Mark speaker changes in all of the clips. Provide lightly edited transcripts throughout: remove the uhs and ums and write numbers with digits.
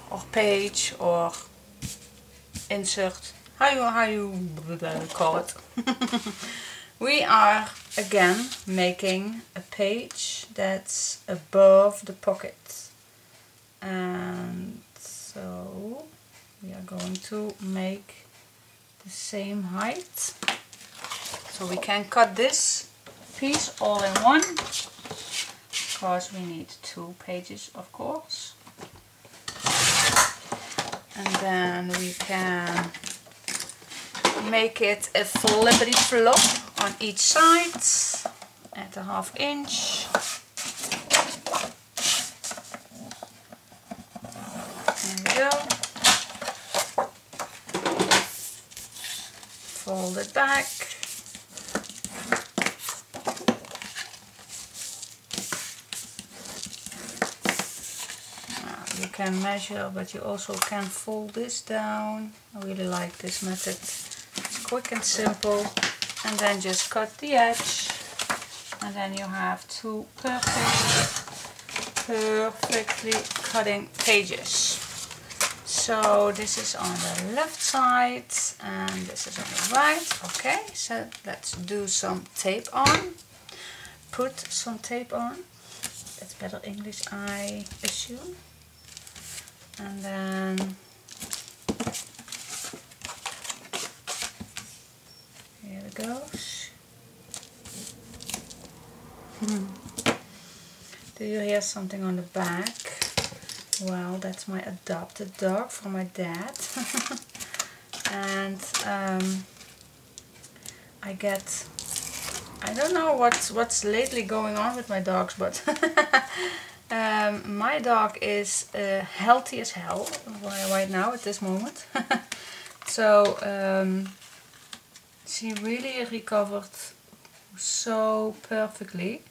Speaker 1: or page or insert, how you call it. We are again making a page that's above the pocket, and so we are going to make the same height, so we can cut this piece all in one, because we need 2 pages, of course. And then we can make it a flippity flop on each side at a 1/2 inch. There we go. Fold it back. You can measure, but you also can fold this down. I really like this method. It's quick and simple. And then just cut the edge. And then you have 2 perfectly cutting pages. So this is on the left side and this is on the right. Okay, so let's do some tape on. Put some tape on. That's better English, I assume. And then here it goes. Do you hear something on the back? Well, that's my adopted dog from my dad. And I don't know what's lately going on with my dogs, but my dog is healthy as hell right now at this moment. So she really recovered so perfectly.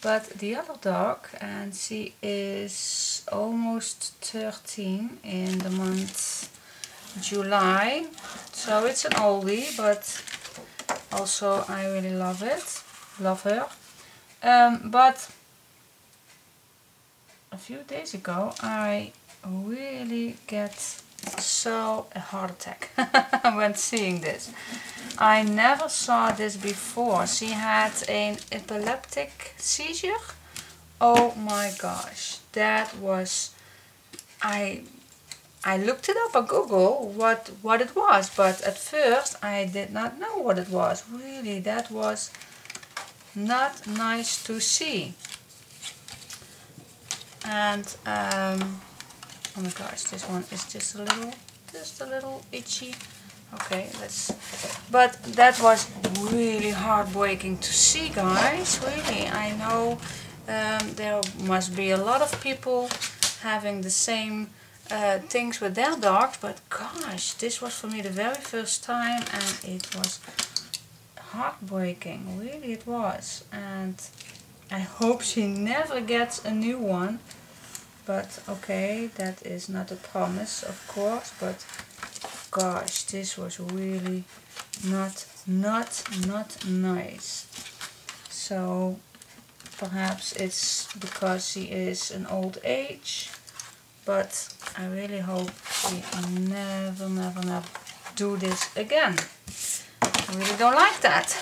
Speaker 1: But the other dog, and she is almost 13 in the month July, so it's an oldie, but also I really love her. But a few days ago I really get so a heart attack when seeing this. I never saw this before. She had an epileptic seizure. Oh my gosh, that was, I looked it up on Google what it was, but at first I did not know what it was. Really, that was not nice to see. And oh my gosh, this one is just a little itchy. Okay, but that was really heartbreaking to see, guys. Really, I know there must be a lot of people having the same things with their dogs, but gosh, this was for me the very first time, and it was heartbreaking. Really, it was. And I hope she never gets a new one. But okay, that is not a promise, of course, but gosh, this was really not nice. So perhaps it's because she is an old age, but I really hope she never do this again. I really don't like that.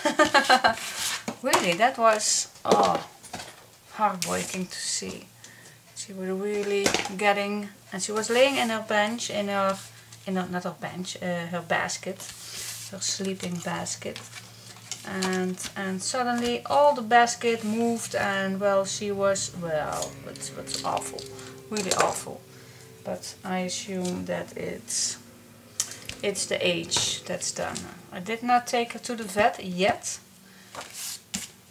Speaker 1: Really, that was heartbreaking to see. She was really getting, and she was laying in her bench, not her bench, her basket, her sleeping basket, and suddenly all the basket moved, and well, she was, well, it's awful, really awful. But I assume that it's the age that's done. I did not take her to the vet yet.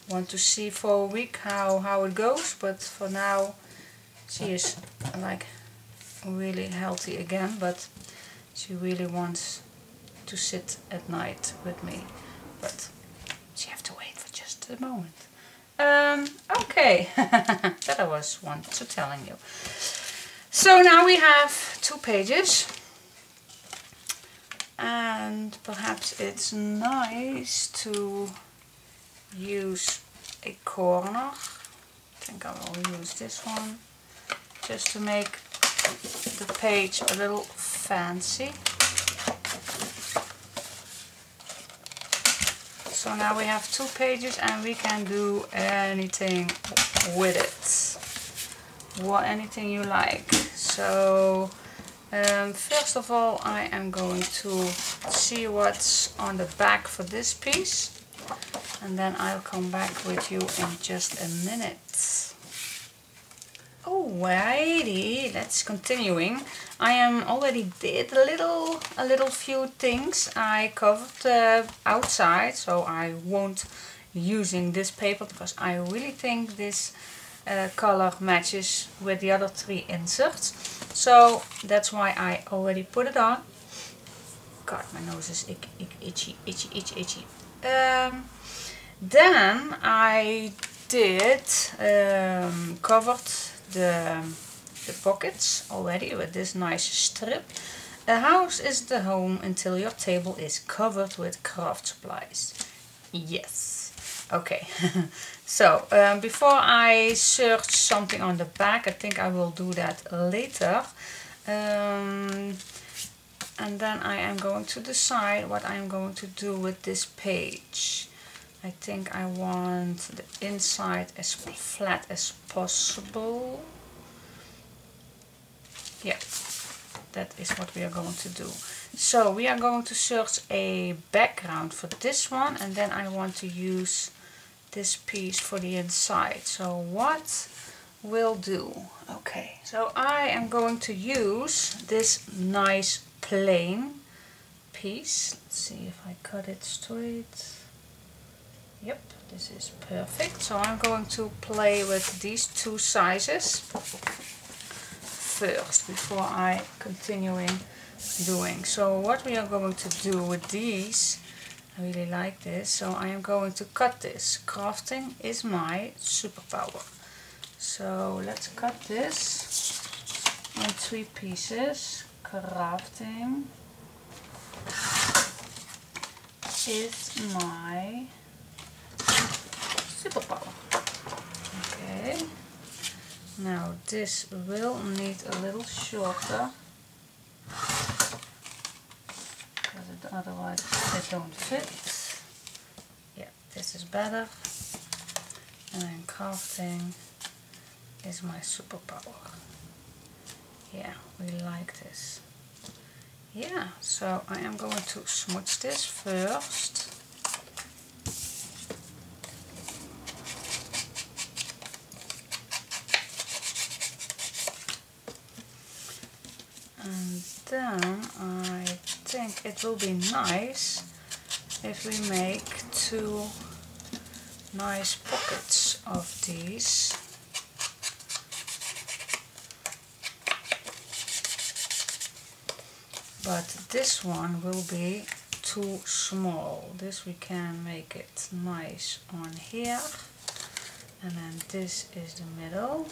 Speaker 1: Want to see for a week how it goes, but for now she is like really healthy again, but she really wants to sit at night with me, but she have to wait for just a moment. Okay, that I was wanted to telling you. So now we have 2 pages, and perhaps it's nice to use a corner. I think I will use this one just to make the page a little fancy. So now we have 2 pages and we can do anything with it. Anything you like. So first of all, I am going to see what's on the back for this piece. And then I'll come back with you in just a minute. Alrighty, let's continuing. I am already did a little few things. I covered outside, so I won't using this paper because I really think this color matches with the other 3 inserts. So that's why I already put it on. God, my nose is itchy. Then I did covered the pockets already with this nice strip. A house is the home until your table is covered with craft supplies. Yes. Okay. So before I search something on the back, I think I will do that later. And then I am going to decide what I am going to do with this page. I think I want the inside as flat as possible. Yeah, that is what we are going to do. So we are going to search a background for this one, and then I want to use this piece for the inside. So what will do? Okay, so I am going to use this nice plain piece. Let's see if I cut it straight. Yep, this is perfect. So I'm going to play with these 2 sizes first before I continuing doing. So what we are going to do with these, I really like this, so I am going to cut this. Crafting is my superpower. So let's cut this in 3 pieces. Crafting is my superpower. Okay. Now this will need a little shorter because otherwise it don't fit. Yeah, this is better. And then crafting is my superpower. Yeah, we like this. Yeah, so I am going to smudge this first. And then I think it will be nice if we make 2 nice pockets of these. But this one will be too small. This we can make it nice on here. And then this is the middle.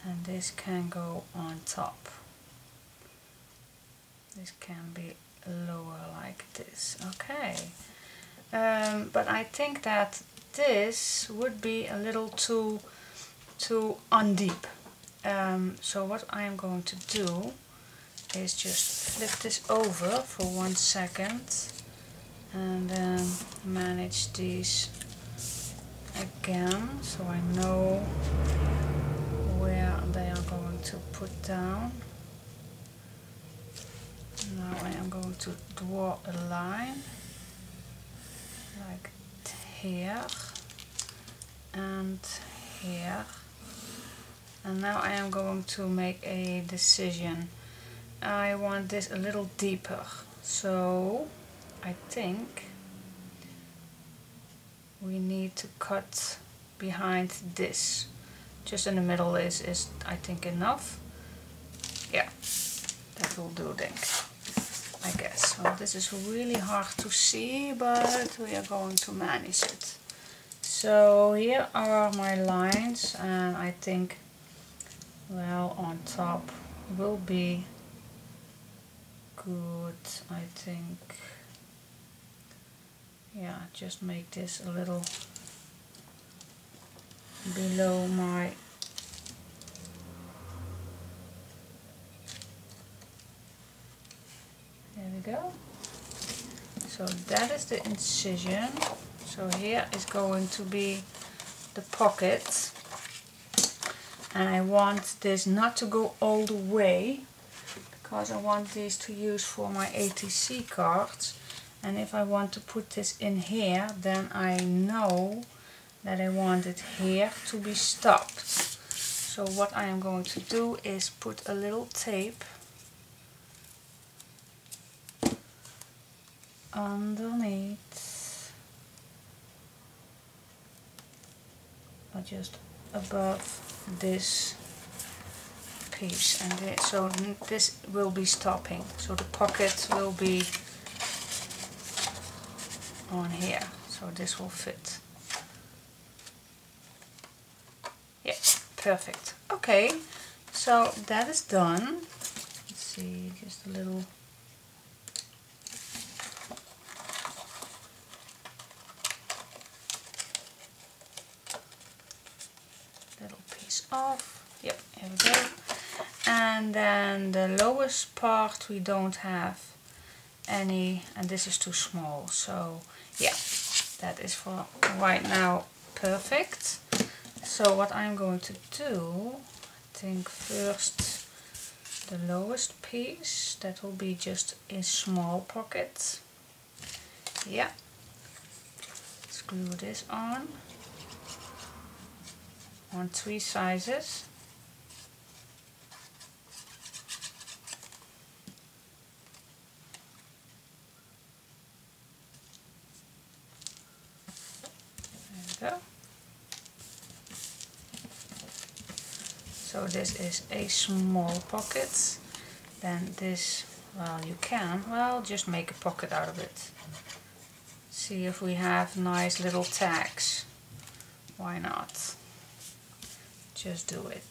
Speaker 1: And this can go on top. This can be lower like this. Okay. But I think that this would be a little too undeep. So what I am going to do is just flip this over for 1 second and then manage these again so I know where they are going to put down. Now I am going to draw a line like here and here, and now I am going to make a decision. I want this a little deeper, so I think we need to cut behind this. Just in the middle is I think enough. Yeah, that will do, think, I guess. Well, this is really hard to see, but we are going to manage it. So here are my lines, and I think, well, on top will be good, I think. Yeah, just make this a little below my we go. So that is the incision. So here is going to be the pocket. And I want this not to go all the way, because I want these to use for my ATC cards. And if I want to put this in here, then I know that I want it here to be stopped. So what I am going to do is put a little tape underneath, or just above this piece, and so this will be stopping, so the pocket will be on here, so this will fit. Yeah, perfect. Okay, so that is done. Let's see, just a little piece off. Yep, here we go. And then the lowest part we don't have any, and this is too small, so yeah, that is for right now perfect. So what I'm going to do, I think first the lowest piece, that will be just a small pocket. Yeah, let's glue this on 3 sizes. There we go. So this is a small pocket. Then this, well, you can, well, just make a pocket out of it. See if we have nice little tags. Why not? Just do it.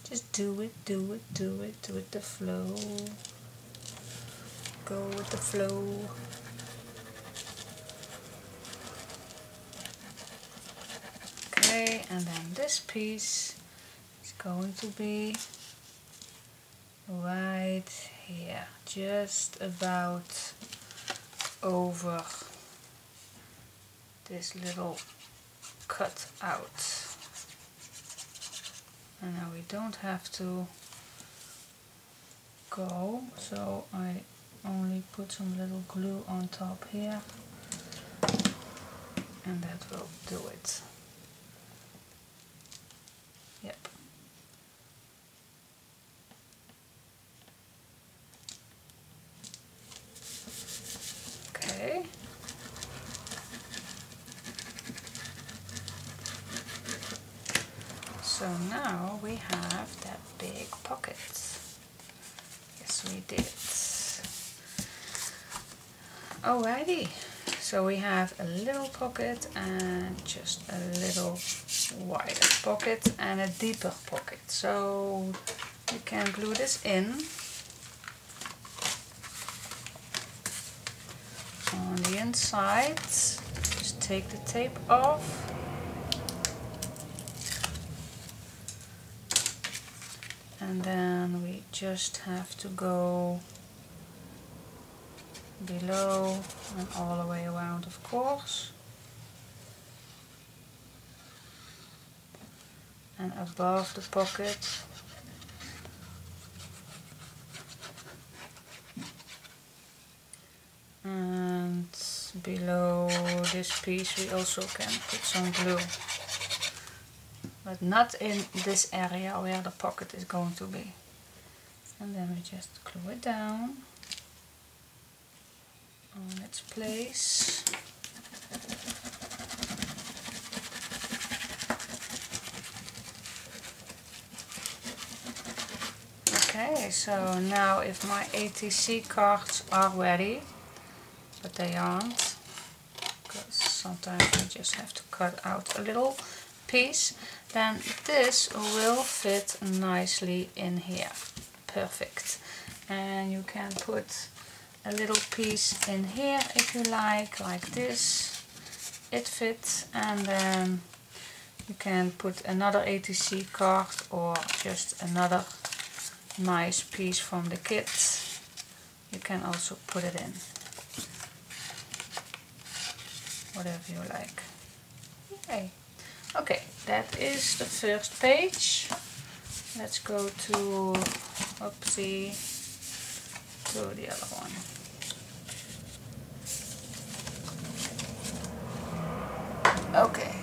Speaker 1: Just do it, do it, do it, do it the flow. Go with the flow. Okay, and then this piece is going to be right here, just about over this little cut out. And now we don't have to go, so I only put some little glue on top here, and that will do it. Yep. Okay. So now we have that big pocket. Yes, we did. Alrighty. So we have a little pocket and just a little wider pocket and a deeper pocket. So you can glue this in on the inside. Just take the tape off. And then we just have to go below and all the way around, of course. And above the pocket. And below this piece we also can put some glue. But not in this area where the pocket is going to be. And then we just glue it down on its place. Okay, so now if my ATC cards are ready, but they aren't, because sometimes you just have to cut out a little piece, then this will fit nicely in here. Perfect. And you can put a little piece in here if you like this. It fits, and then you can put another ATC card or just another nice piece from the kit you can also put it in. Whatever you like. Okay. Okay, that is the first page. Let's go to, oopsie, to the other one. Okay,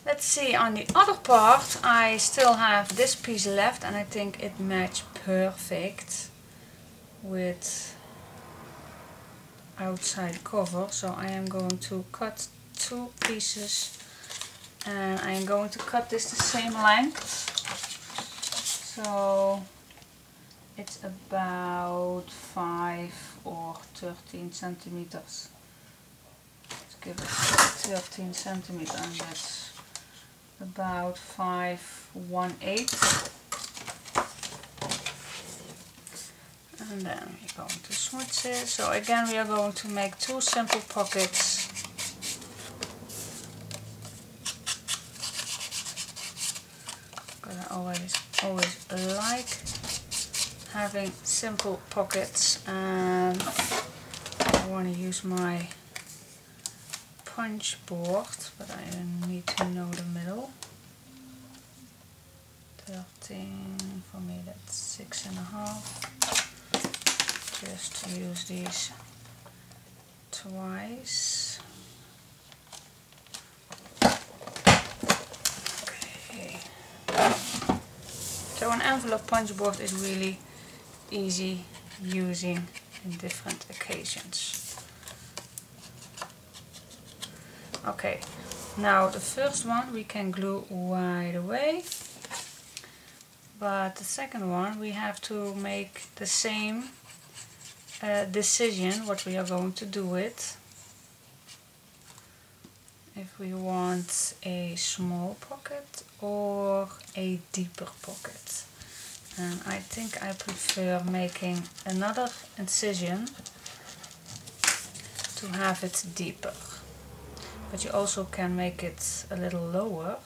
Speaker 1: let's see, on the other part I still have this piece left and I think it matched perfect with outside cover. So I am going to cut 2 pieces and I am going to cut this the same length. So it's about 5 or 13 centimeters. Let's give it 13 centimeters, and that's about 5/1/8. And then we're going to switch it. So again we are going to make 2 simple pockets. Because I always like having simple pockets, and I want to use my punch board, but I need to know the middle. 13, for me that's 6.5. Just use these twice. Okay. So an envelope punch board is really easy using in different occasions. Okay, now the first one we can glue right away, but the second one we have to make the same decision what we are going to do with. If we want a small pocket or a deeper pocket. And I think I prefer making another incision to have it deeper. But you also can make it a little lower,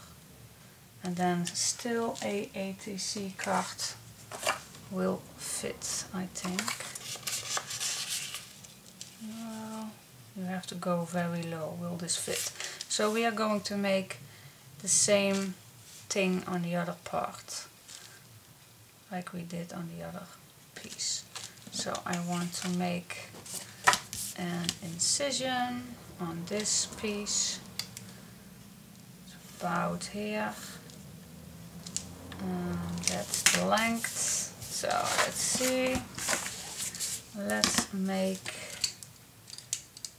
Speaker 1: and then still a ATC card will fit, I think. No, you have to go very low. Will this fit? So we are going to make the same thing on the other part, like we did on the other piece. So I want to make an incision on this piece, it's about here, and that's the length. So let's see, let's make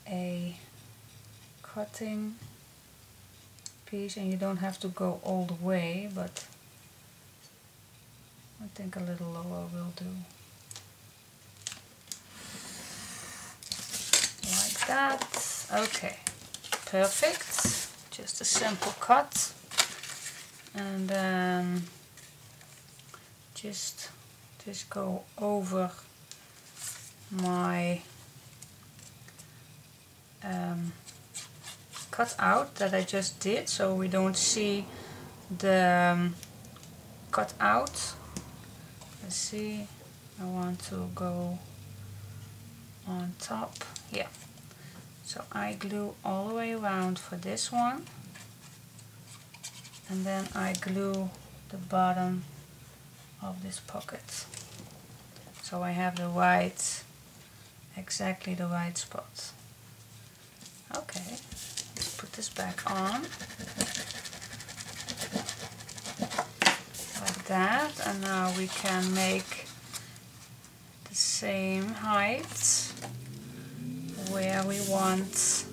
Speaker 1: a cutting piece, and you don't have to go all the way, but I think a little lower will do. Like that. Okay, perfect. Just a simple cut, and then just go over my cut out that I just did, so we don't see the cut out. Let's see, I want to go on top, yeah. So I glue all the way around for this one, and then I glue the bottom of this pocket. So I have the right, exactly the right spot. Okay, let's put this back on. Like that, and now we can make the same height where we want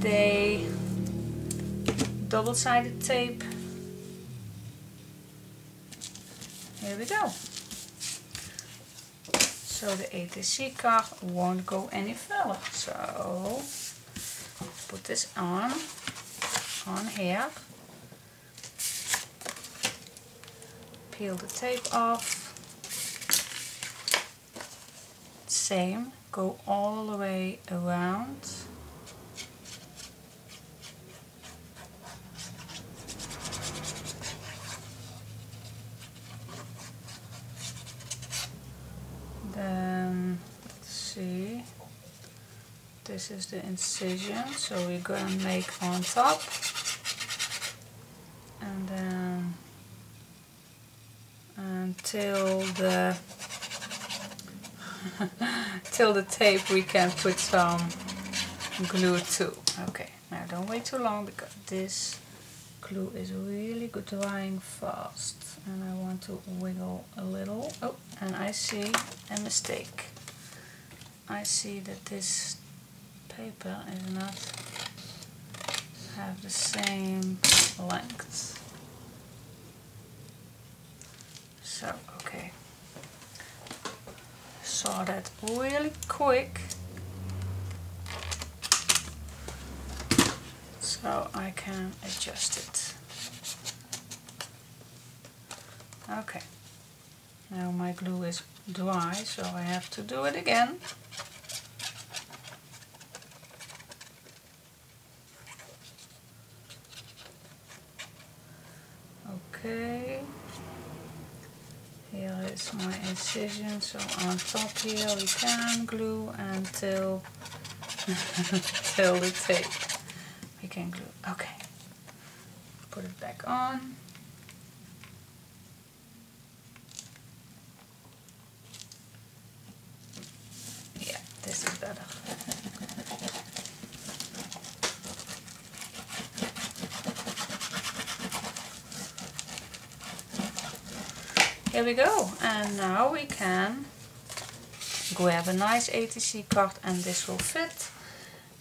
Speaker 1: the double-sided tape. Here we go. So the ATC card won't go any further. So put this on here. Peel the tape off. Same, go all the way around. Then This is the incision, so we're gonna make on top, and then until the till the tape we can put some glue too. Okay, now don't wait too long because this glue is really good drying fast, and I want to wiggle a little. Oh, and I see a mistake. I see that this paper is not have the same length. So, okay. Saw that really quick. So I can adjust it. Okay. Now my glue is dry, so I have to do it again. Okay, here is my incision, so on top here we can glue until till the tape we can glue. Okay, put it back on. Yeah, this is better. Here we go, and now we can grab a nice ATC card, and this will fit.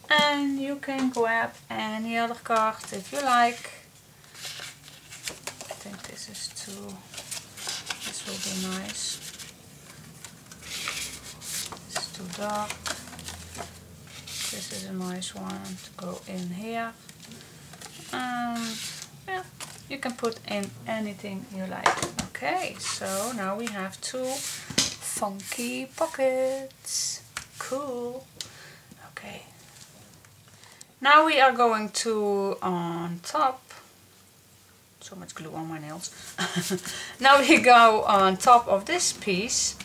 Speaker 1: And you can grab any other card if you like. I think this is too, this will be nice. It's too dark. This is a nice one to go in here. Yeah, you can put in anything you like. Okay, so now we have two funky pockets. Cool. Okay. Now we are going to, on top, so much glue on my nails. Now we go on top of this piece,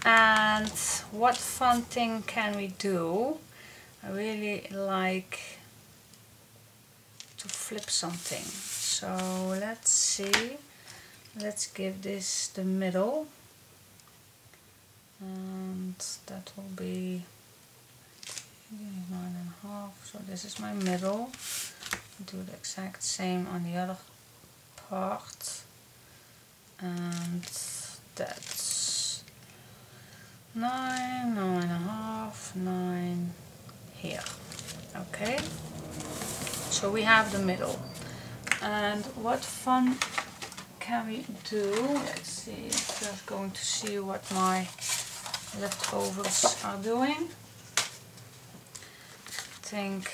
Speaker 1: and what fun thing can we do? I really like to flip something. So let's see. Let's give this the middle, and that will be 9.5. So this is my middle. Do the exact same on the other part, and that's 9, 9.5, 9 here. Okay, so we have the middle. And what fun can we do? Let's see. I'm just going to see what my leftovers are doing. I think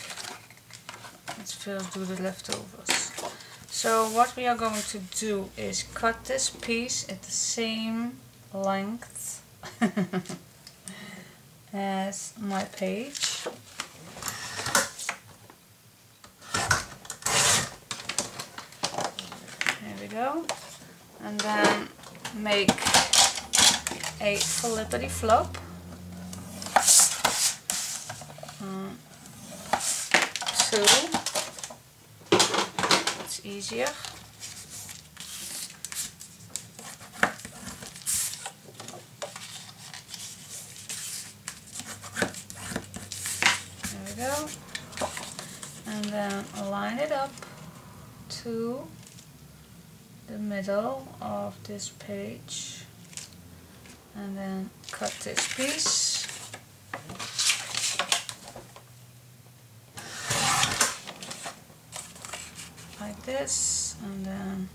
Speaker 1: let's first do the leftovers. So what we are going to do is cut this piece at the same length as my page. There we go. And then make a flippity flop. Two. It's easier. There we go. And then line it up to the middle of this page, and then cut this piece. Like this, and then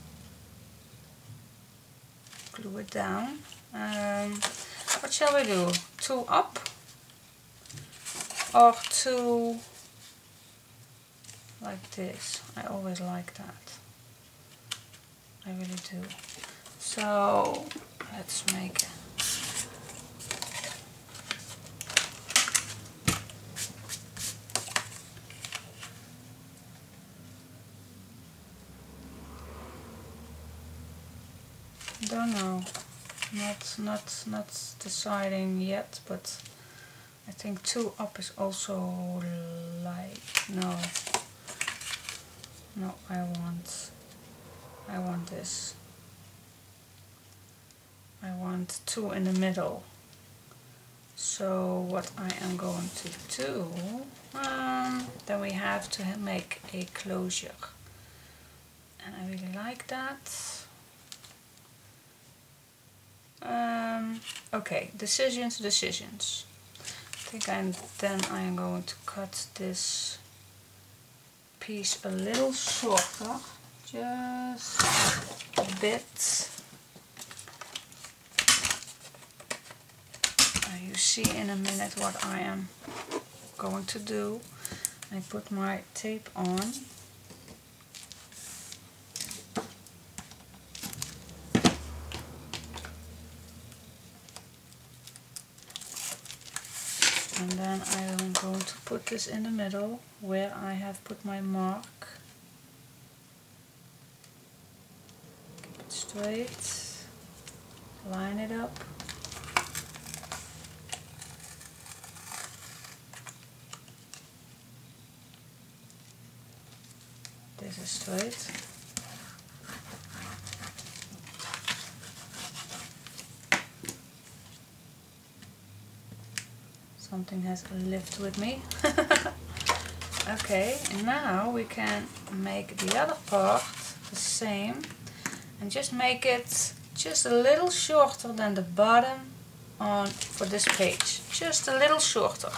Speaker 1: glue it down. What shall we do? 2 up or 2 like this? I always like that. I really do. So let's make it. Don't know. Not deciding yet, but I think 2 up is also like, no, I want this. I want 2 in the middle. So what I am going to do, then we have to make a closure. And I really like that. Okay, decisions. I think then I am going to cut this piece a little shorter, just a bit. You see in a minute what I am going to do. I put my tape on. And then I am going to put this in the middle where I have put my mark. Keep it straight. Line it up. This is straight. Something has lived with me. Okay, and now we can make the other part the same and just make it just a little shorter than the bottom on for this page. Just a little shorter.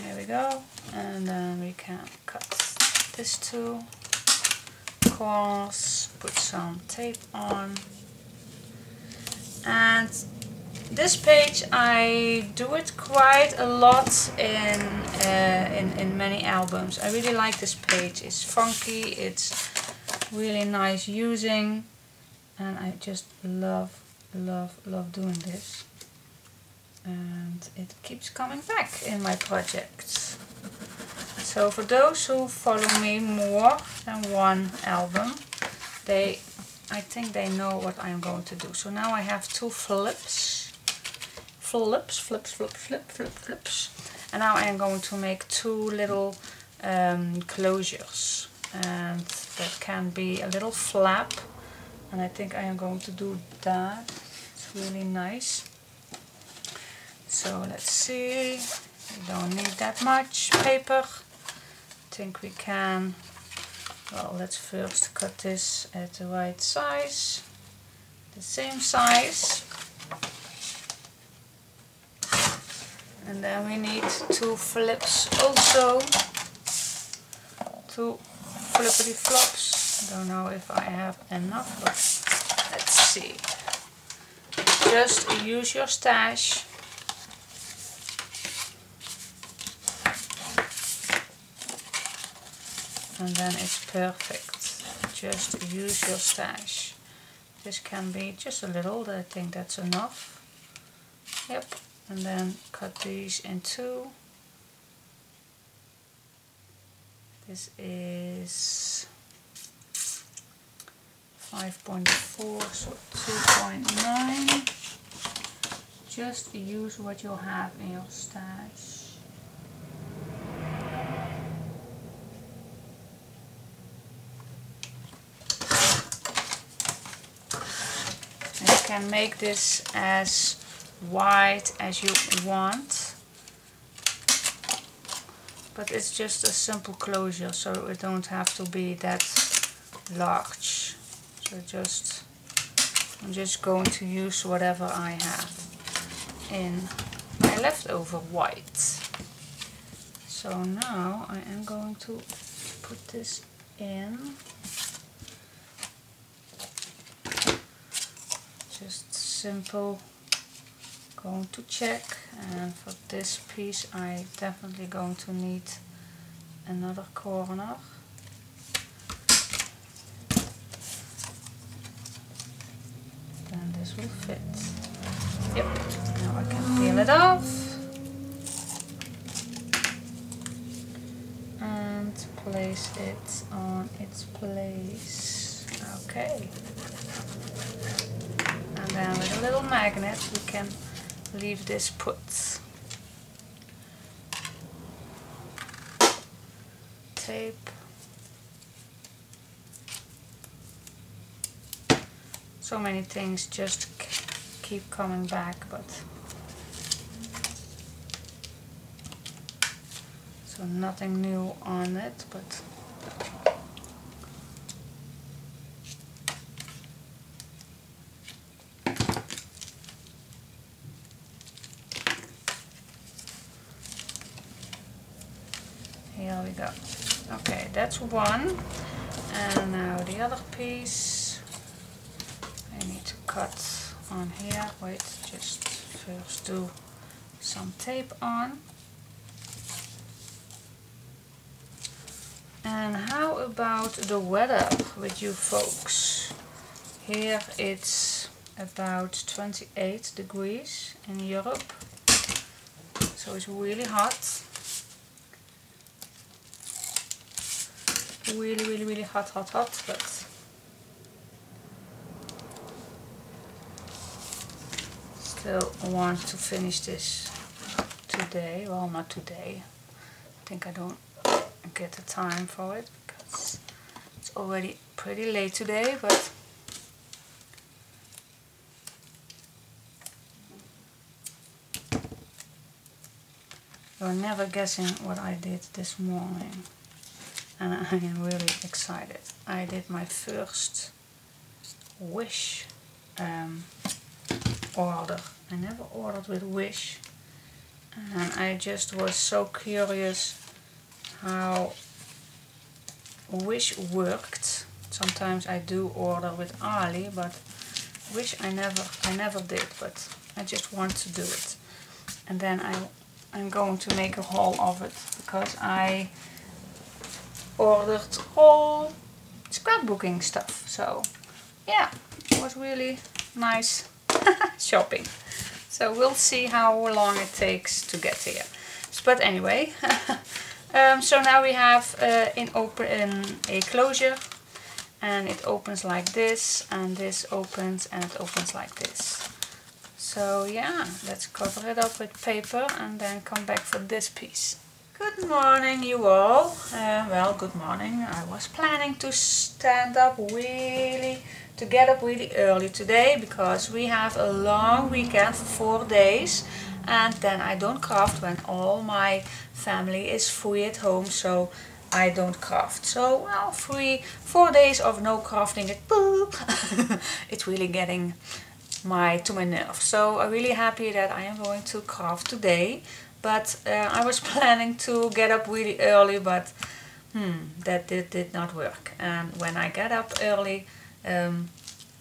Speaker 1: There we go. And then we can cut this 2 corners, put some tape on. And this page I do it quite a lot in many albums. I really like this page. It's funky, it's really nice using, and I just love doing this. And it keeps coming back in my projects. So for those who follow me more than one album, I think they know what I'm going to do. So now I have 2 flips. And now I am going to make 2 little closures. And that can be a little flap. And I think I am going to do that. It's really nice. So let's see. We don't need that much paper. I think we can. Well, let's first cut this at the right size, the same size, and then we need 2 flips also, 2 flippity flops. I don't know if I have enough, but let's see. Just use your stash. And then it's perfect. Just use your stash. This can be just a little, I think that's enough. Yep. And then cut these in 2. This is 5.4, so 2.9. Just use what you have in your stash. Can make this as wide as you want, but it's just a simple closure, so it don't have to be that large. So I'm just going to use whatever I have in my leftover white. So now I am going to put this in. Just simple, going to check, and for this piece I definitely going to need another corner. Then this will fit. Yep, now I can peel it off and place it on its place. Okay. And then with a little magnet we can leave this put. Tape. So many things just keep coming back, but so nothing new on it, but here we go. Okay, that's one. And now the other piece I need to cut on here. Wait, just first do some tape on. And how about the weather with you folks? Here it's about 28 degrees in Europe, so it's really hot. Really hot, but still want to finish this today. Well, not today. I think I don't get the time for it because it's already pretty late today, but you're never guessing what I did this morning. And I am really excited. I did my first Wish order. I never ordered with Wish. And I just was so curious how Wish worked. Sometimes I do order with Ali, but Wish I never did, but I just want to do it. And then I'm going to make a haul of it because I ordered all scrapbooking stuff, so yeah, it was really nice shopping. So we'll see how long it takes to get here. But anyway, so now we have a closure, and it opens like this, and this opens, and it opens like this. So yeah, let's cover it up with paper and then come back for this piece. Good morning, you all. Well, good morning. I was planning to get up really early today because we have a long weekend for 4 days, and then I don't craft when all my family is free at home, so I don't craft. So, well, 4 days of no crafting, it's really getting to my nerves. So I'm really happy that I am going to craft today. But I was planning to get up really early, but that did not work. And when I get up early,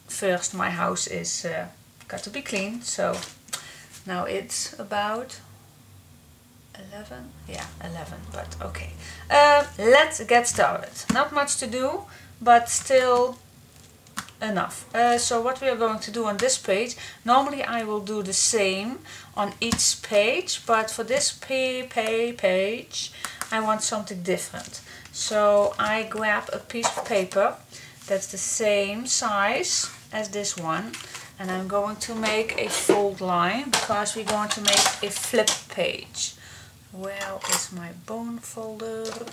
Speaker 1: first my house is got to be clean. So now it's about 11? Yeah, 11, but okay. Let's get started. Not much to do, but still enough. So what we are going to do on this page, normally I will do the same on each page, but for this page I want something different. So I grab a piece of paper that's the same size as this one, and I'm going to make a fold line because we're going to make a flip page. Where is my bone folder?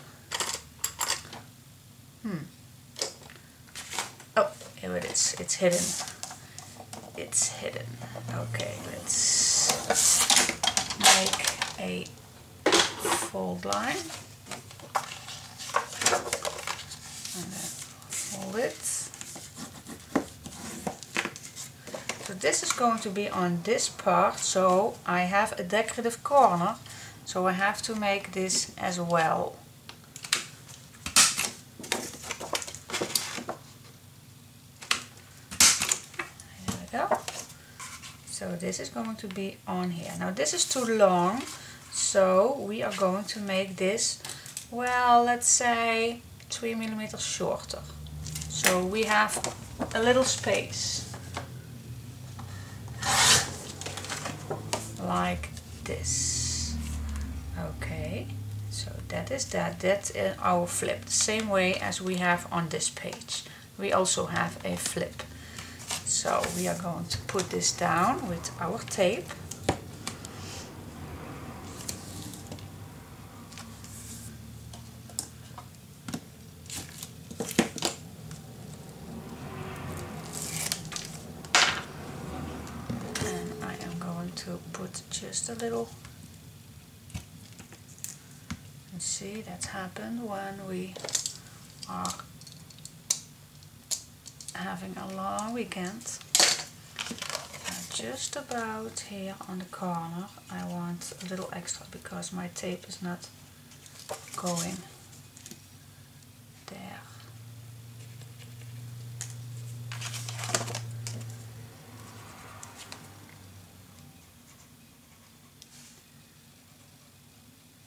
Speaker 1: Oh, here it is. It's hidden. It's hidden. Okay, let's make a fold line. And then fold it. So this is going to be on this part, so I have a decorative corner, so I have to make this as well. So this is going to be on here. Now this is too long, so we are going to make this, well, let's say 3 millimeters shorter. So we have a little space. Like this. Okay, so that is that. That's our flip. The same way as we have on this page. We also have a flip. So we are going to put this down with our tape. And I am going to put just a little, and see that's happened when we are having a long weekend. Just about here on the corner I want a little extra because my tape is not going there.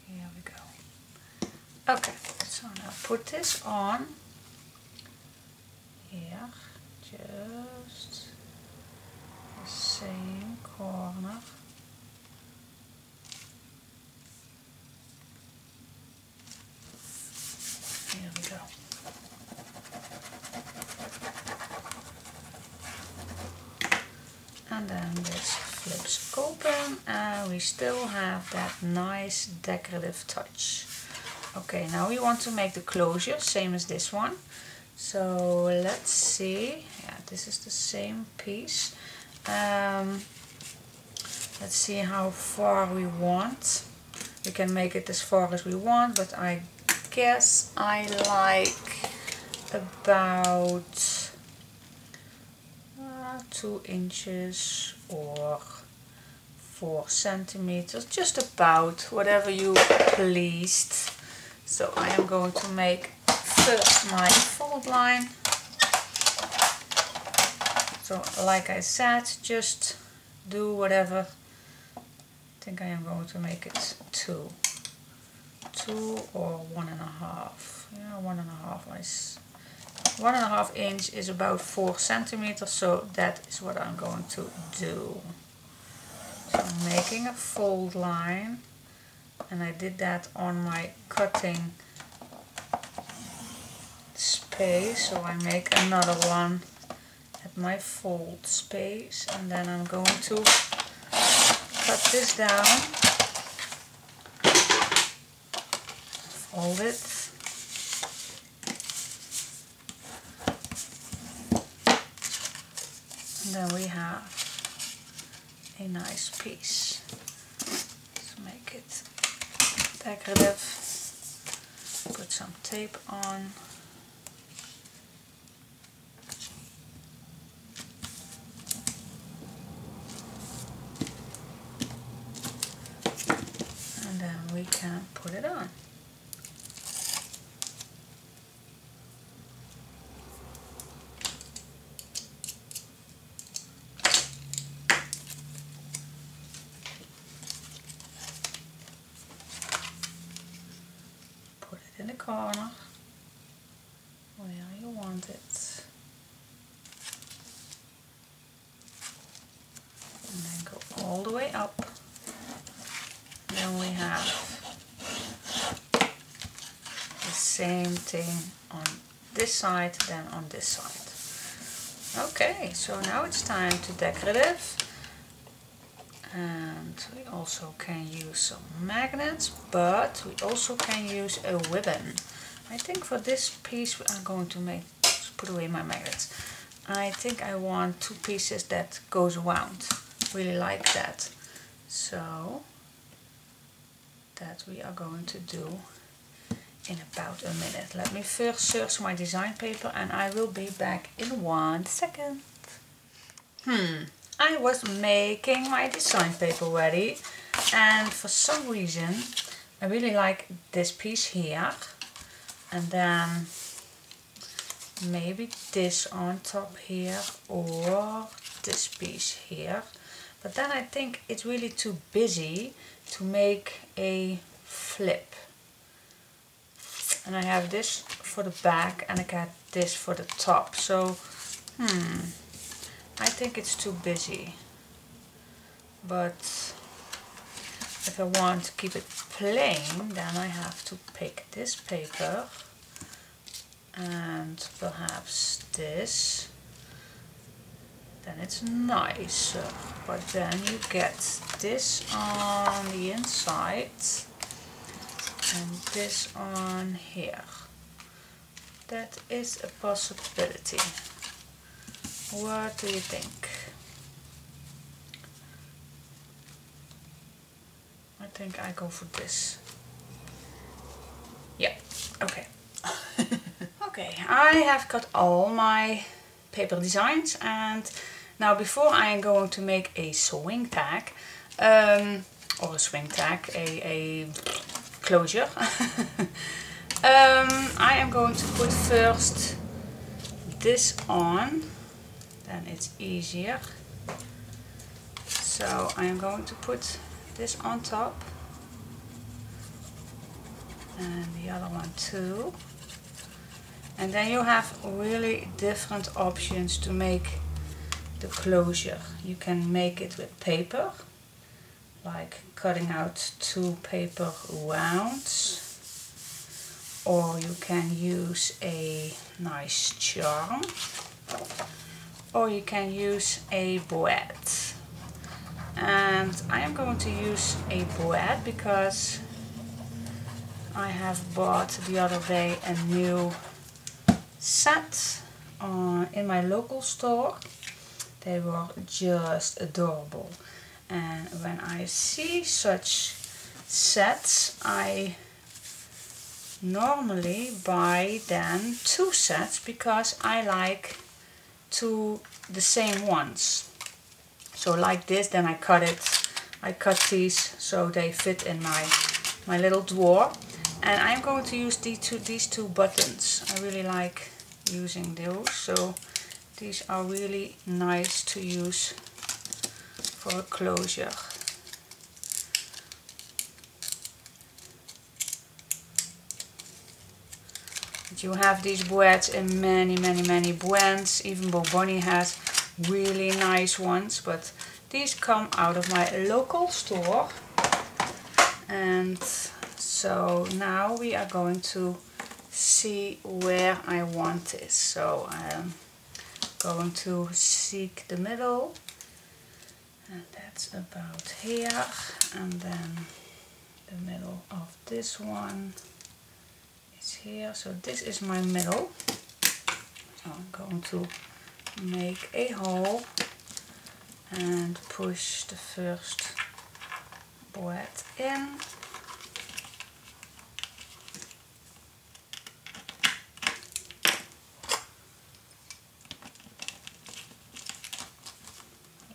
Speaker 1: Here we go. Okay, so now put this on here, just the same corner. Here we go. And then this flips open and we still have that nice decorative touch. Okay, now we want to make the closure, same as this one. So let's see, yeah, this is the same piece. Let's see how far we want. We can make it as far as we want, but I guess I like about 2 inches or 4 centimeters, just about, whatever you pleased. So I am going to make first my fold line. So like I said, just do whatever. I think I am going to make it 2 or 1.5. Yeah, 1.5. 1.5 inch is about 4 centimeters, so that is what I'm going to do. So I'm making a fold line, and I did that on my cutting space, so I make another one at my fold space, and then I'm going to cut this down, fold it, and then we have a nice piece. Let's make it decorative, put some tape on. And then we can put it on. Put it in the corner where you want it. And then go all the way up. Then we have the same thing on this side, then on this side. Okay, so now it's time to decorative. And we also can use some magnets, but we also can use a ribbon. I think for this piece I'm going to put away my magnets. I think I want 2 pieces that goes around. Really like that. So that we are going to do in about a minute. Let me first search my design paper and I will be back in 1 second. I was making my design paper ready, and for some reason I really like this piece here, and then maybe this on top here or this piece here. But then I think it's really too busy to make a flip. And I have this for the back and I got this for the top. So, I think it's too busy. But if I want to keep it plain, then I have to pick this paper and perhaps this. then it's nicer. But then you get this on the inside and this on here. That is a possibility. What do you think? I think I go for this. Yeah, okay. Okay, I have got all my paper designs, and now before I am going to make a swing tag, or a swing tag, a closure, I am going to put first this on, then it's easier. So I am going to put this on top and the other one too. And then you have really different options to make the closure. You can make it with paper, like cutting out 2 paper rounds, or you can use a nice charm, or you can use a board. And I am going to use a board because I have bought the other day a new set in my local store. They were just adorable, and when I see such sets I normally buy then 2 sets because I like the same ones. So like this, then I cut these so they fit in my little drawer. And I'm going to use these two buttons. I really like using those, so these are really nice to use for a closure. You have these boards in many brands. Even Bonnie has really nice ones, but these come out of my local store. And so now we are going to see where I want this. So I'm going to seek the middle, and that's about here, and then the middle of this one is here. So this is my middle. So I'm going to make a hole and push the first board in.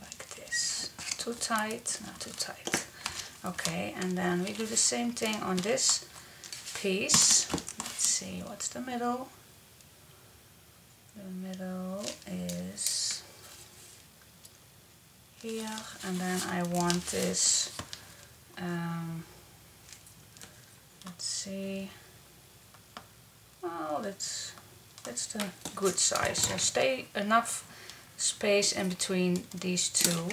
Speaker 1: Like this. Too tight, not too tight. Okay, and then we do the same thing on this piece. Let's see, what's the middle? The middle is here, and then I want this, let's see, well, that's the good size. So stay enough space in between these two.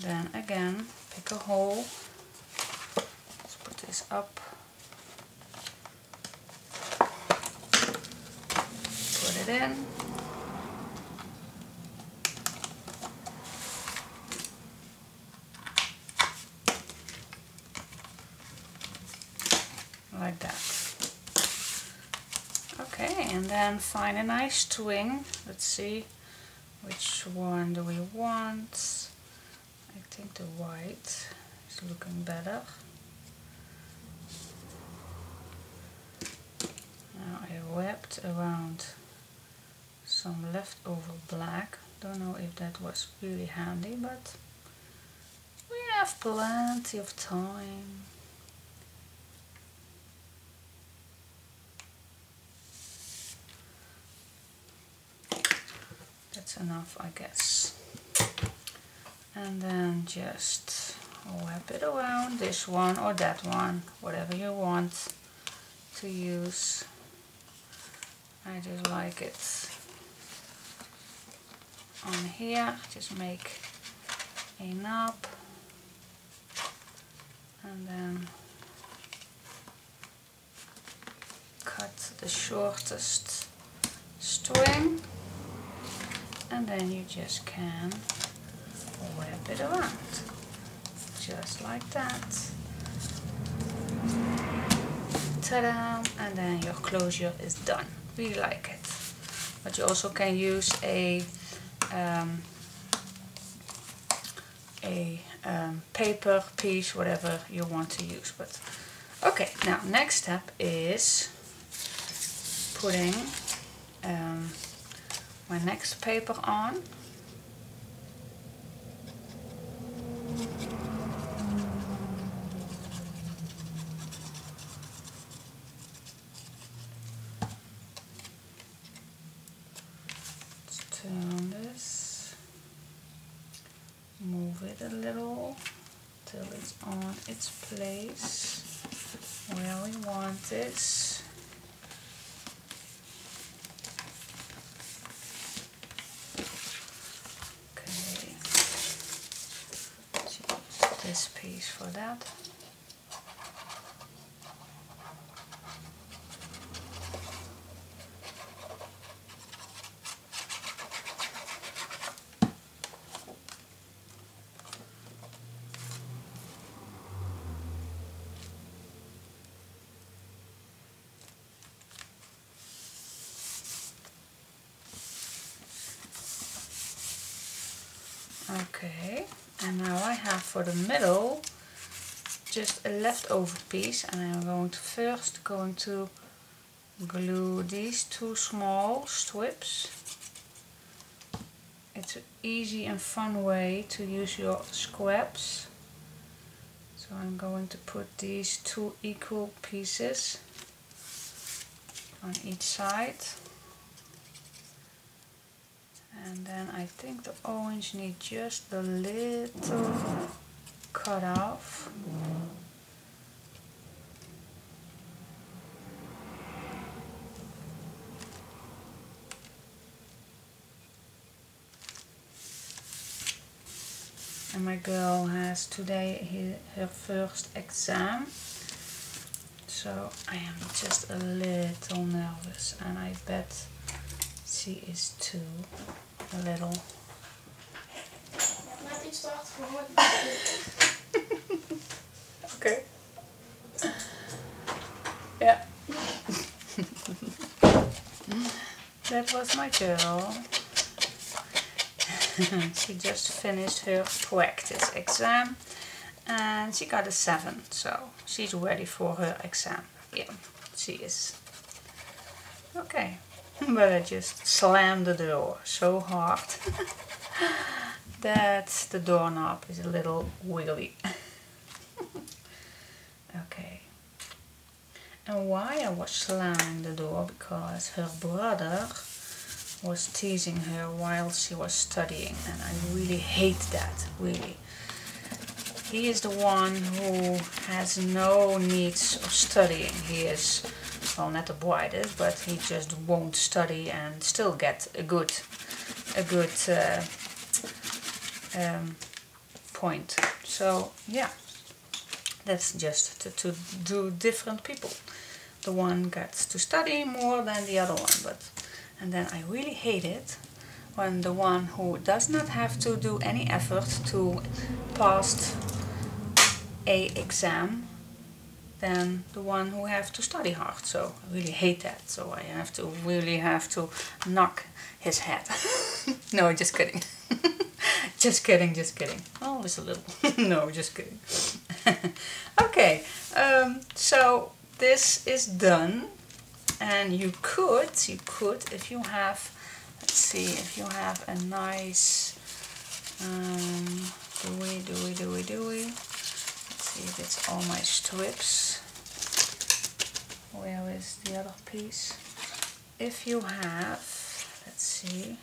Speaker 1: Then again, pick a hole. Let's put this up. Put it in. Like that. Okay, and then find a nice string. Let's see, which one do we want? I think the white is looking better. Now I wrapped around some leftover black. Don't know if that was really handy, but we have plenty of time. That's enough, I guess. And then just wrap it around this one or that one, whatever you want to use. I just like it on here. Just make a knob and then cut the shortest string. and then you just can wrap it around. Just like that. Ta-da! And then your closure is done. Really like it. But you also can use a paper piece, whatever you want to use. But okay, now next step is putting my next paper on. Let's turn this, move it a little till it's on its place where we want this. Okay, let's use this piece for that. Okay, and now I have for the middle just a leftover piece, and I'm going to glue these two small strips. It's an easy and fun way to use your scraps. So I'm going to put these two equal pieces on each side. And then I think the orange needs just a little cut off. And my girl has today her first exam. So I am just a little nervous, and I bet she is too. A little.
Speaker 2: Net iets te hard voor.
Speaker 1: Okay. Yeah. That was my girl. She just finished her practice exam and she got a 7, so she's ready for her exam. Yeah, she is. Okay. But I just slammed the door so hard that the doorknob is a little wiggly. Okay. And why I was slamming the door? Because her brother was teasing her while she was studying, and I really hate that, really. He is the one who has no needs of studying. He is, well, not the brightest, but he just won't study and still get a good point. So yeah, that's just to do different people. The one gets to study more than the other one, and then I really hate it when the one who does not have to do any effort to pass a exam than the one who have to study hard. So I really hate that. So I really have to knock his head. No, just kidding. Just kidding, just kidding. Always a little. No, just kidding. Okay, so this is done, and you could, if you have, let's see, if you have a nice dewy. Let's see if it's all my strips. Where is the other piece? If you have, let's see,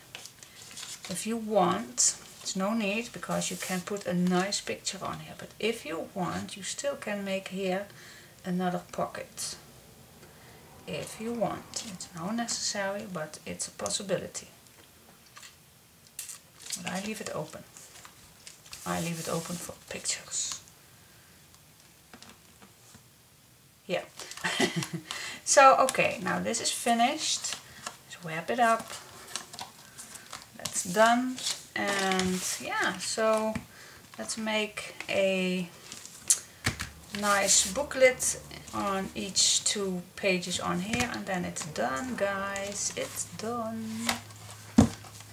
Speaker 1: if you want, it's no need because you can put a nice picture on here, but if you want, you still can make here another pocket. If you want, it's not necessary, but it's a possibility. But I leave it open. I leave it open for pictures. Yeah. So okay, now this is finished. Let's wrap it up. Let's it's done. And yeah, so let's make a nice booklet on each 2 pages on here, and then it's done, guys. It's done.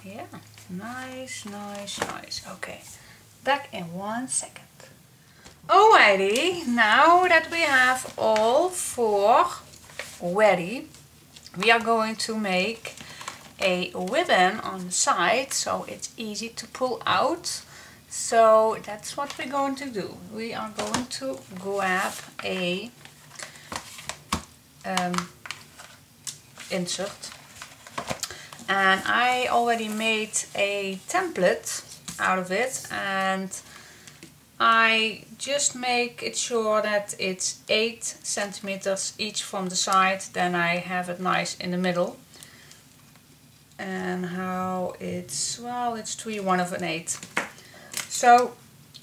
Speaker 1: Yeah, nice, nice, nice. Okay, back in 1 second. Alrighty, now that we have all 4 ready, we are going to make a ribbon on the side so it's easy to pull out. So that's what we're going to do. We are going to grab a insert, and I already made a template out of it, and I just make it sure that it's 8 centimeters each from the side, then I have it nice in the middle. And how it's, well, it's 3 1/8. So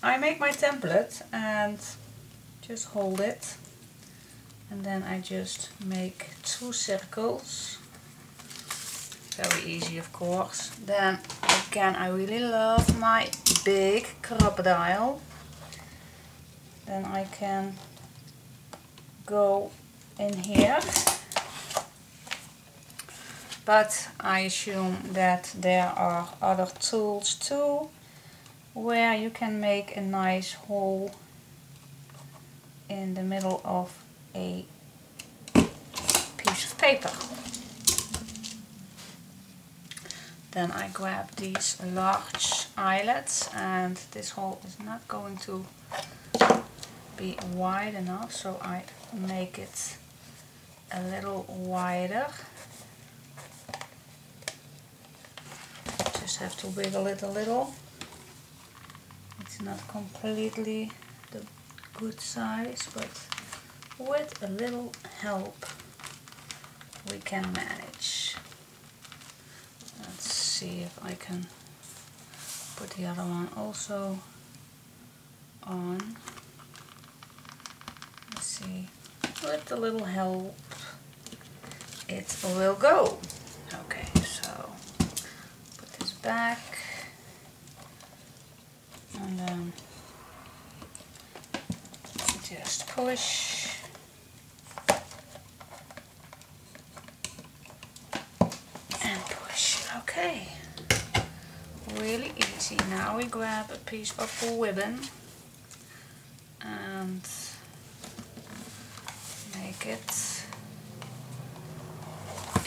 Speaker 1: I make my template and just hold it, and then I just make 2 circles. Very easy, of course. Then again, I really love my big crocodile. Then I can go in here, but I assume that there are other tools too where you can make a nice hole in the middle of a piece of paper. Then I grab these large eyelets, and this hole is not going to be wide enough, so I make it a little wider. Just have to wiggle it a little. It's not completely the good size, but with a little help we can manage. Let's see if I can put the other one also on. Let's see, with a little help it will go. Okay, so put this back, and then just push. And push. Okay, really easy. Now we grab a piece of ribbon and make it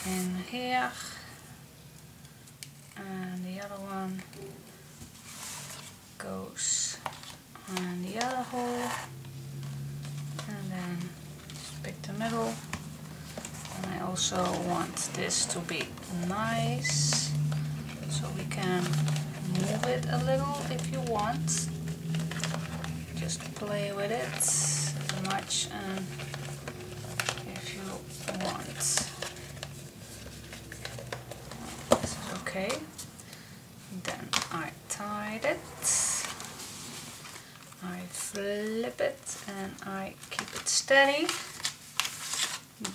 Speaker 1: in here, and the other one goes on the other hole, and then just pick the middle. And I also want this to be nice, so we can move it a little if you want. Just play with it as much and if you want. This is okay. Then I tied it. I flip it and I keep it steady.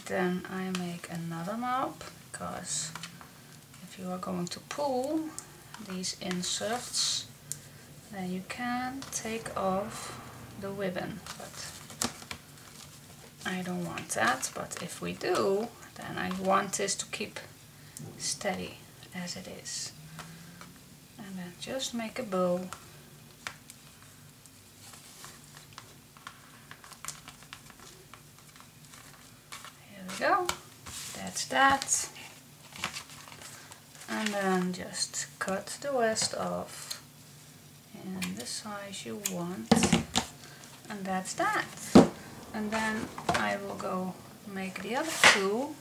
Speaker 1: Then I make another knob, because if you are going to pull these inserts, then you can take off the ribbon, but I don't want that. But if we do, then I want this to keep steady as it is. And then just make a bow. Here we go. That's that. And then just cut the rest off in the size you want. And that's that. And then I will go make the other two.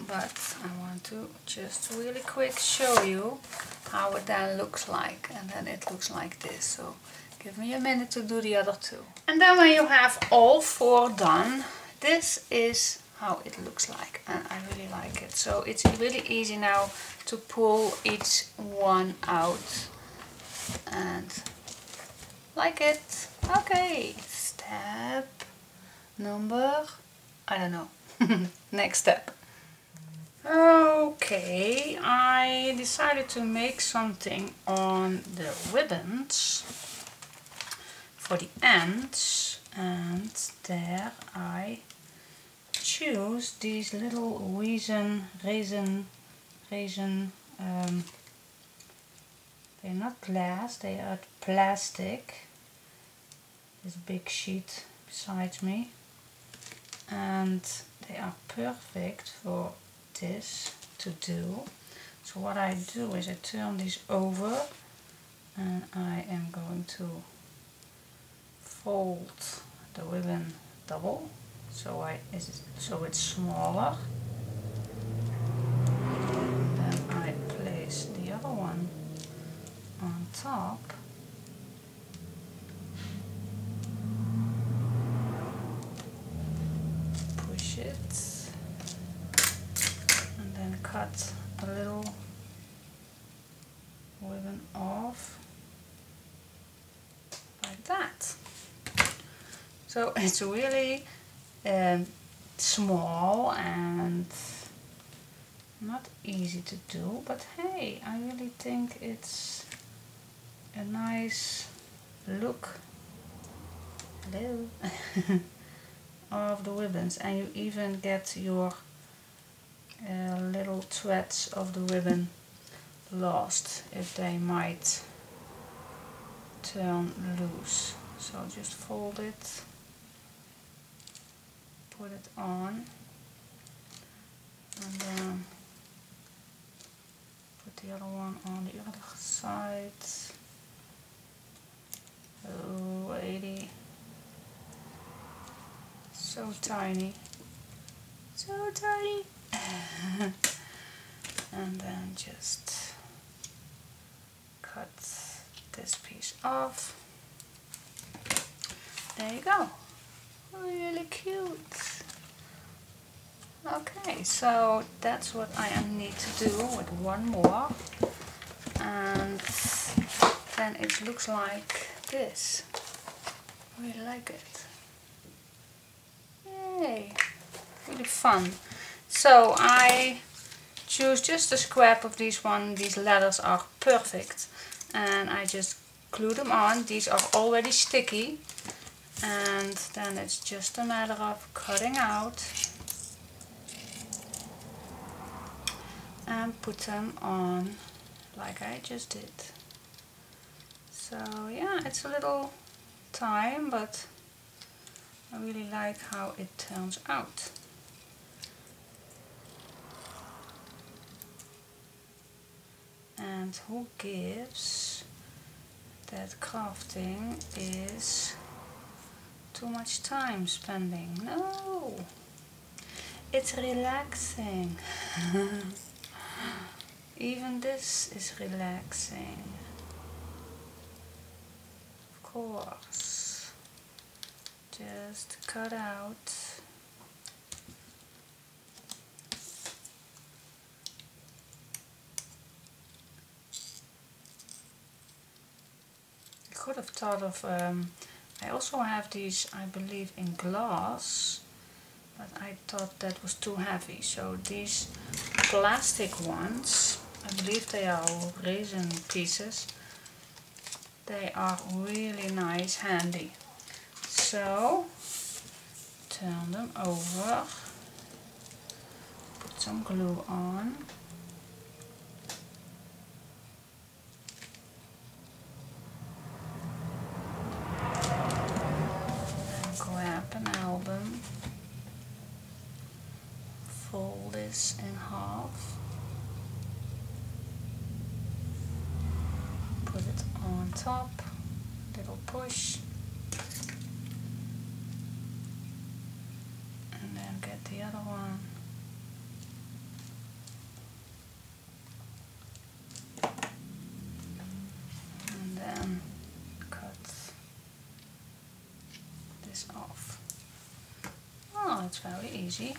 Speaker 1: But I want to just really quick show you how it then looks like. And then it looks like this. So give me a minute to do the other two. And then when you have all four done, this is how it looks like, and I really like it. So it's really easy now to pull each one out, and like it. Okay, step number, I don't know, next step. Okay, I decided to make something on the ribbons for the ends, and there I choose these little resin, they're not glass, they are plastic, this big sheet beside me, and they are perfect for this to do. So what I do is I turn these over and I am going to fold the ribbon double so it's smaller. Then I place the other one on top. Push it and then cut a little ribbon off like that. So it's really small and not easy to do, but hey, I really think it's a nice look. Hello. Of the ribbons, and you even get your little threads of the ribbon lost if they might turn loose. So just fold it, put it on, and then put the other one on the other side. Oh, 80. So tiny. So tiny. And then just cut this piece off. There you go. Really cute. Okay, so that's what I need to do with one more. And then it looks like this. I really like it. Yay! Really fun. So I choose just a scrap of these one. These letters are perfect. And I just glue them on. These are already sticky. And then it's just a matter of cutting out and put them on like I just did. So yeah, it's a little time, but I really like how it turns out. And who gives that crafting is too much time spending? No! It's relaxing. Even this is relaxing. Of course. Just cut out. I could have thought of, I also have these, I believe, in glass, but I thought that was too heavy. So these plastic ones, I believe they are resin pieces, they are really nice, handy. So turn them over, put some glue on, and grab an album, fold this in half, put it on top, little push, and then get the other one. And then cut this off. Oh, it's very easy.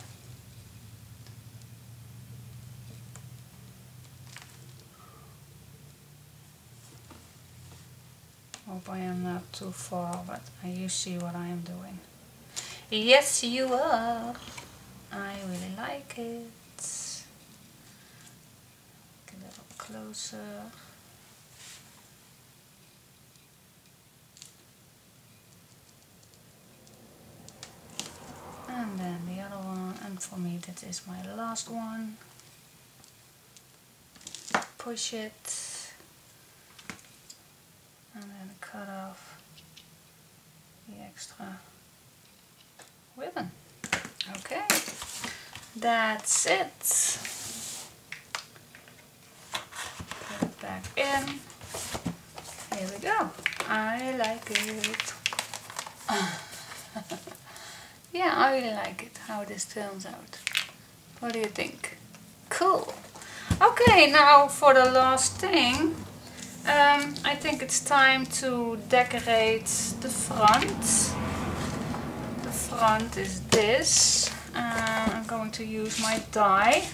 Speaker 1: Hope I am not too far, but you see what I am doing. Yes, you are. I really like it. closer. And then the other one, and for me that is my last one. Push it and then cut off the extra ribbon. Okay, that's it. Put it back in. Here we go. I like it. Yeah, I really like it, how this turns out. What do you think? Cool. Okay, now for the last thing. I think it's time to decorate the front. The front is this. I'm going to use my die.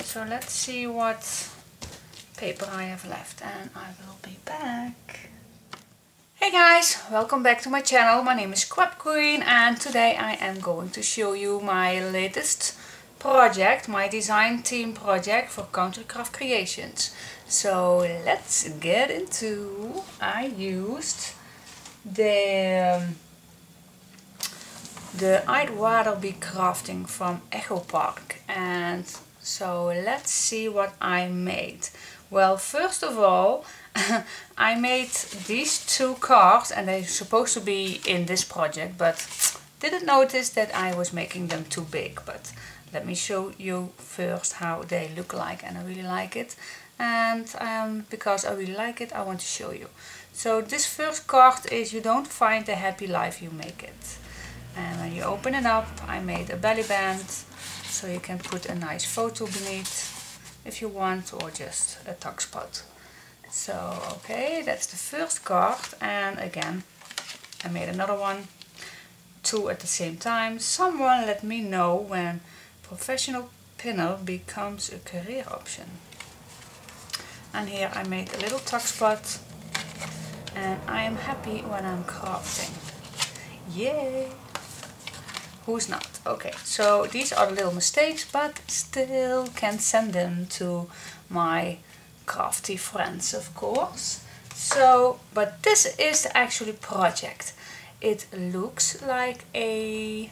Speaker 1: So let's see what paper I have left and I will be back. Hey guys, welcome back to my channel. My name is ScrapQueen and today I am going to show you my latest project, my design team project for Countercraft Creations. So let's get into. I used the I'd rather be crafting from Echopark, and so let's see what I made. Well, first of all, I made these two cards and they're supposed to be in this project, but didn't notice that I was making them too big. But let me show you first how they look like, and I really like it. And because I really like it, I want to show you. So this first card is "You don't find a happy life, you make it." And when you open it up, I made a belly band, so you can put a nice photo beneath if you want, or just a tuck spot. So okay, that's the first card, and again I made another one, two at the same time. Someone let me know when professional pinner becomes a career option. And here I made a little tuck spot, and I am happy when I'm crafting. Yay! Who's not? Okay, so these are the little mistakes, but still can send them to my crafty friends, of course. So, but this is actually project. It looks like an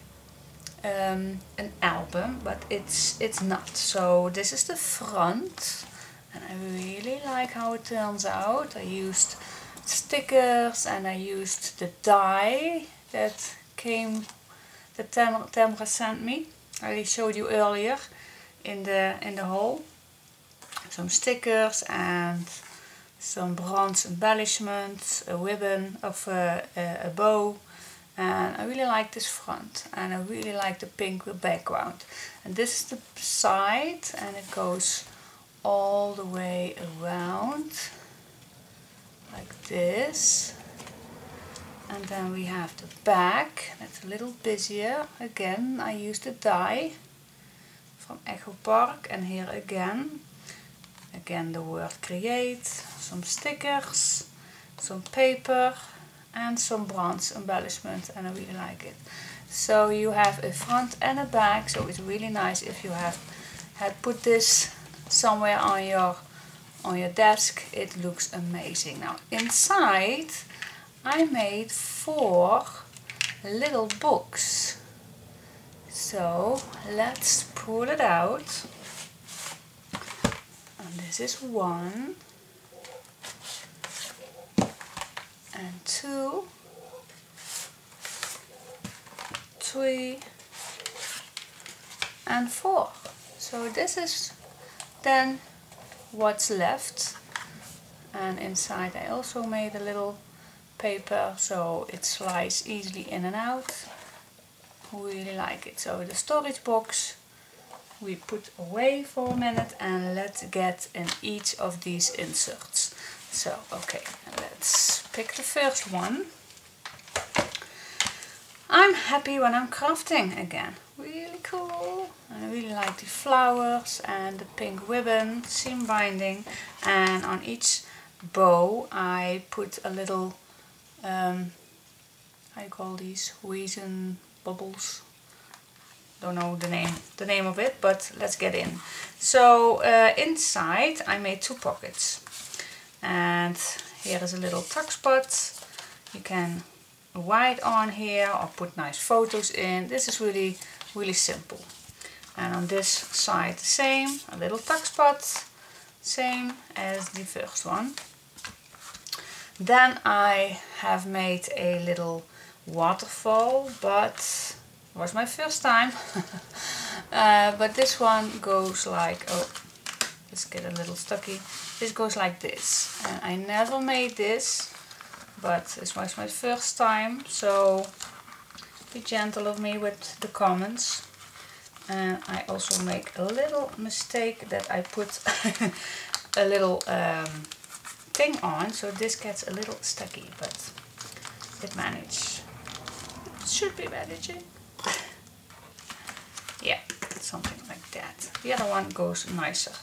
Speaker 1: album, but it's not. So this is the front, and I really like how it turns out. I used stickers and I used the die that Tammy sent me. I showed you earlier in the haul. Some stickers and some bronze embellishments, a ribbon of a bow, and I really like this front, and I really like the pink background. And this is the side, and it goes all the way around like this. And then we have the back, that's a little busier. Again, I used the die from Echopark, and here again the word create, some stickers, some paper and some bronze embellishment, and I really like it. So you have a front and a back, so it's really nice if you had put this somewhere on your desk. It looks amazing. Now inside I made 4 little books. So let's pull it out. And this is 1 and 2, 3 and 4. So this is then what's left. And inside I also made a little paper so it slides easily in and out. Really like it. So the storage box we put away for a minute, and let's get in each of these inserts. So okay, let's pick the first one. I'm happy when I'm crafting again. Really cool. I really like the flowers and the pink ribbon, seam binding, and on each bow I put a little how you call these, resin bubbles, don't know the name of it, but let's get in. So inside I made 2 pockets, and here is a little tuck spot. You can write on here or put nice photos in. This is really simple. And on this side the same, a little tuck spot, same as the first one. Then I have made a little waterfall, but it was my first time. But this one goes like, oh, let's get a little stucky. This goes like this, and I never made this, but this was my first time, so be gentle of me with the comments. And I also make a little mistake that I put a little thing on, so this gets a little stucky, but it managed. It should be managing. Yeah, something like that. The other one goes nicer.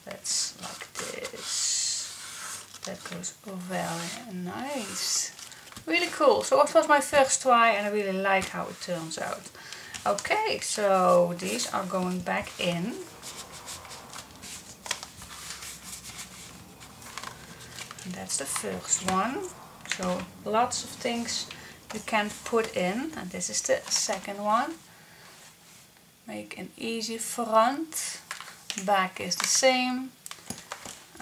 Speaker 1: That's like this. That goes very nice. Really cool. So it was my first try and I really like how it turns out. Okay, so these are going back in. And that's the first one. So lots of things you can put in. And this is the second one. Make an easy front. Back is the same.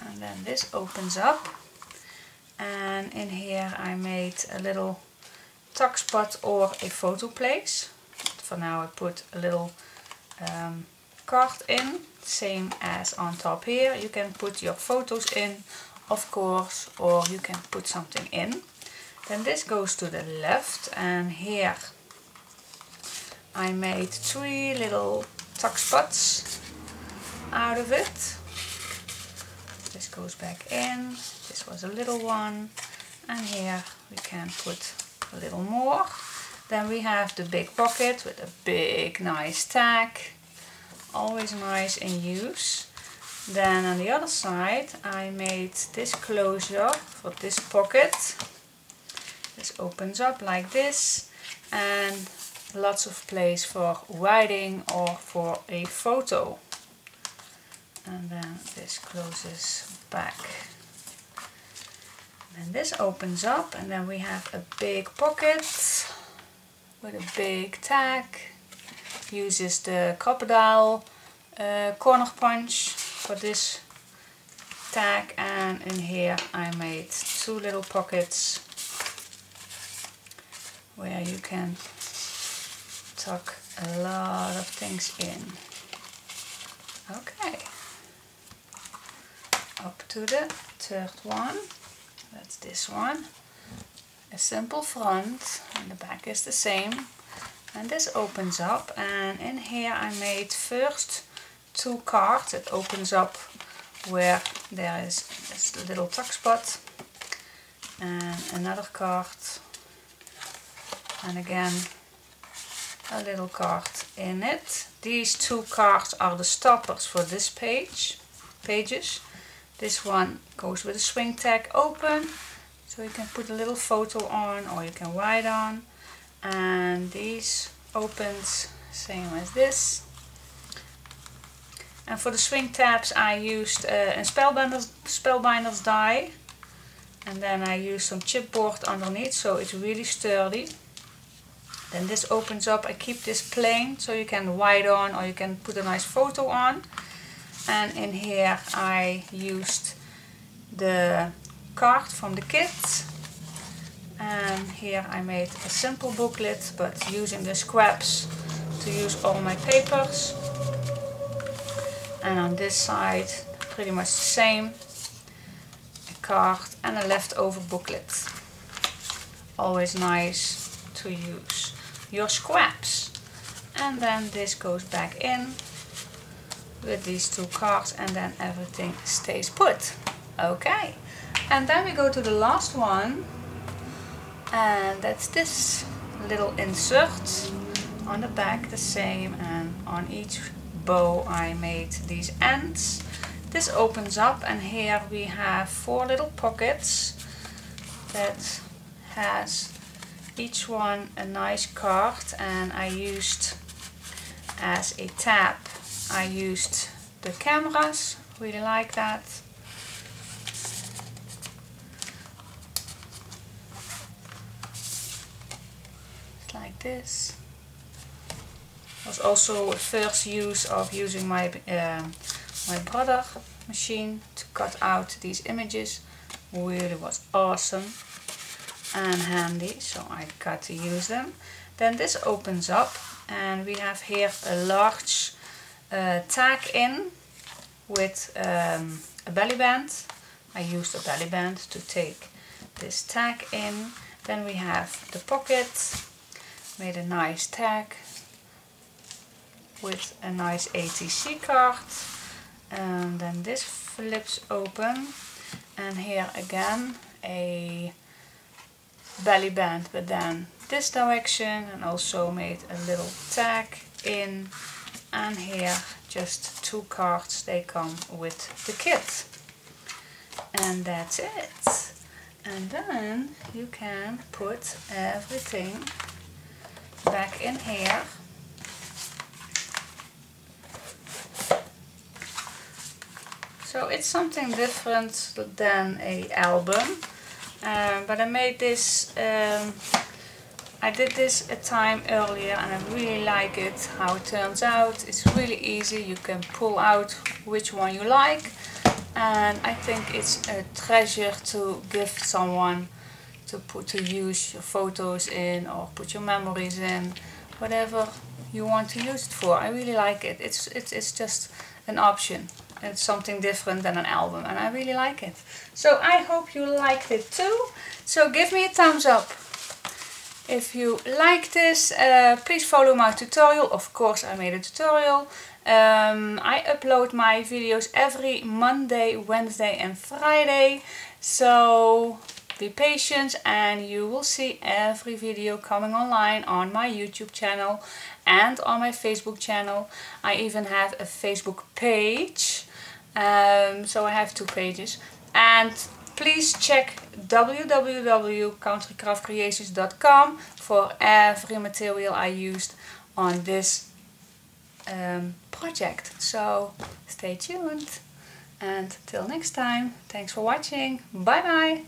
Speaker 1: And then this opens up. And in here I made a little tuck spot or a photo place. For now I put a little card in, same as on top here. You can put your photos in, of course, or you can put something in. Then this goes to the left, and here I made 3 little tuck spots out of it. This goes back in, this was a little one, and here we can put a little more. Then we have the big pocket with a big nice tag, always nice in use. Then on the other side I made this closure for this pocket. This opens up like this, and lots of place for writing or for a photo. And then this closes back. And this opens up, and then we have a big pocket with a big tag. Uses the crocodile corner punch for this tag, and in here I made 2 little pockets where you can tuck a lot of things in. Okay, up to the third one. That's this one. A simple front, and the back is the same. And this opens up, and in here I made first 2 cards. It opens up where there is this little tuck spot, and another card, and again a little card in it. These 2 cards are the stoppers for this pages. This one goes with a swing tag open, so you can put a little photo on or you can write on. And these opens same as this. And for the swing tabs I used a spellbinders die, and then I used some chipboard underneath, so it's really sturdy. Then this opens up. I keep this plain so you can write on or you can put a nice photo on. And in here I used the card from the kit. And here I made a simple booklet, but using the scraps to use all my papers. And on this side, pretty much the same. A card and a leftover booklet. Always nice to use your scraps. And then this goes back in with these 2 cards, and then everything stays put. Okay, and then we go to the last one. And that's this little insert. On the back the same, and on each bow I made these ends. This opens up, and here we have 4 little pockets that has each one a nice card, and I used as a tab I used the cameras, really like that. It's like this. Was also a first use of using my my brother machine to cut out these images. Really was awesome and handy, so I got to use them. Then this opens up and we have here a large tag in with a belly band. I used a belly band to take this tag in. Then we have the pocket, made a nice tag with a nice ATC card, and then this flips open, and here again a belly band but then this direction, and also made a little tag in, and here just 2 cards, they come with the kit, and that's it. And then you can put everything back in here. So it's something different than a album, but I made this, I did this a time earlier and I really like it, how it turns out. It's really easy, you can pull out which one you like, and I think it's a treasure to gift someone, to use your photos in or put your memories in, whatever you want to use it for. I really like it. It's just an option. It's something different than an album and I really like it. So I hope you liked it too. So give me a thumbs up if you like this. Please follow my tutorial. Of course I made a tutorial. I upload my videos every Monday, Wednesday and Friday. So be patient and you will see every video coming online on my YouTube channel and on my Facebook channel. I even have a Facebook page. So I have 2 pages, and please check www.countrycraftcreations.com for every material I used on this project. So stay tuned and till next time, thanks for watching, bye bye.